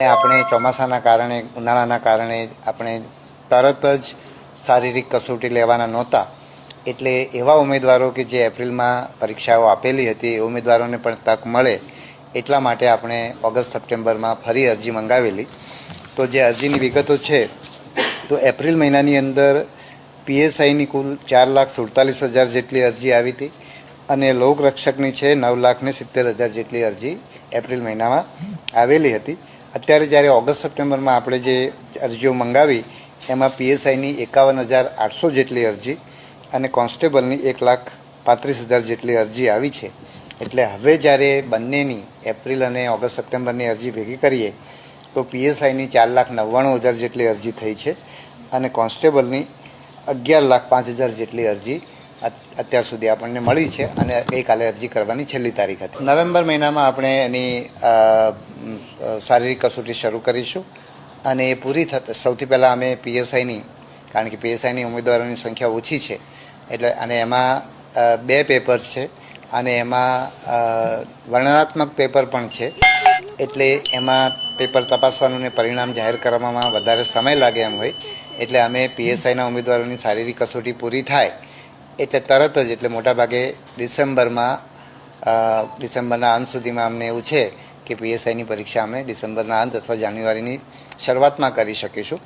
આપણે ચોમાસાના કારણે ઉનાળાના કારણે આપણે તરત જ શારીરિક કસોટી લેવાના નહોતા, એટલે એવા ઉમેદવારો કે જે એપ્રિલમાં પરીક્ષાઓ આપેલી હતી એ ઉમેદવારોને પણ તક મળે એટલા માટે આપણે ઓગસ્ટ સપ્ટેમ્બરમાં ફરી અરજી મંગાવેલી. તો જે અરજીની વિગતો છે તો એપ્રિલ મહિનાની અંદર પીએસઆઈની કુલ 4,47,000 જેટલી અરજી આવી હતી અને લોકરક્ષકની છે 9,70,000 જેટલી અરજી એપ્રિલ મહિનામાં આવેલી હતી. અત્યારે જ્યારે ઓગસ્ટ સપ્ટેમ્બરમાં આપણે જે અરજીઓ મંગાવી એમાં પીએસઆઈની 51,800 જેટલી અરજી અને કોન્સ્ટેબલની 1,35,000 જેટલી અરજી આવી છે. એટલે હવે જ્યારે બંનેની એપ્રિલ અને ઓગસ્ટ સપ્ટેમ્બરની અરજી ભેગી કરીએ તો પીએસઆઈની 4,99,000 જેટલી અરજી થઈ છે અને કોન્સ્ટેબલની 11,05,000 જેટલી અરજી અત્યાર સુધી આપણને મળી છે અને ગઈકાલે અરજી કરવાની છેલ્લી તારીખ હતી. નવેમ્બર મહિનામાં આપણે એની શારીરિક કસોટી શરૂ કરીશું અને એ પૂરી થતાં સૌથી પહેલાં અમે પીએસઆઈની, કારણ કે પીએસઆઈની ઉમેદવારોની સંખ્યા ઓછી છે એટલે અને એમાં 2 પેપર્સ છે અને એમાં વર્ણનાત્મક પેપર પણ છે, એટલે એમાં પેપર તપાસવાનું ને પરિણામ જાહેર કરવામાં વધારે સમય લાગે એમ હોય, એટલે અમે પીએસઆઈના ઉમેદવારોની શારીરિક કસોટી પૂરી થાય એટલે તરત જ, એટલે મોટાભાગે ડિસેમ્બરના અંત સુધીમાં અમને એવું છે કે પીએસઆઈની પરીક્ષા અમે ડિસેમ્બરના અંત અથવા જાન્યુઆરીની શરૂઆતમાં કરી શકીશું.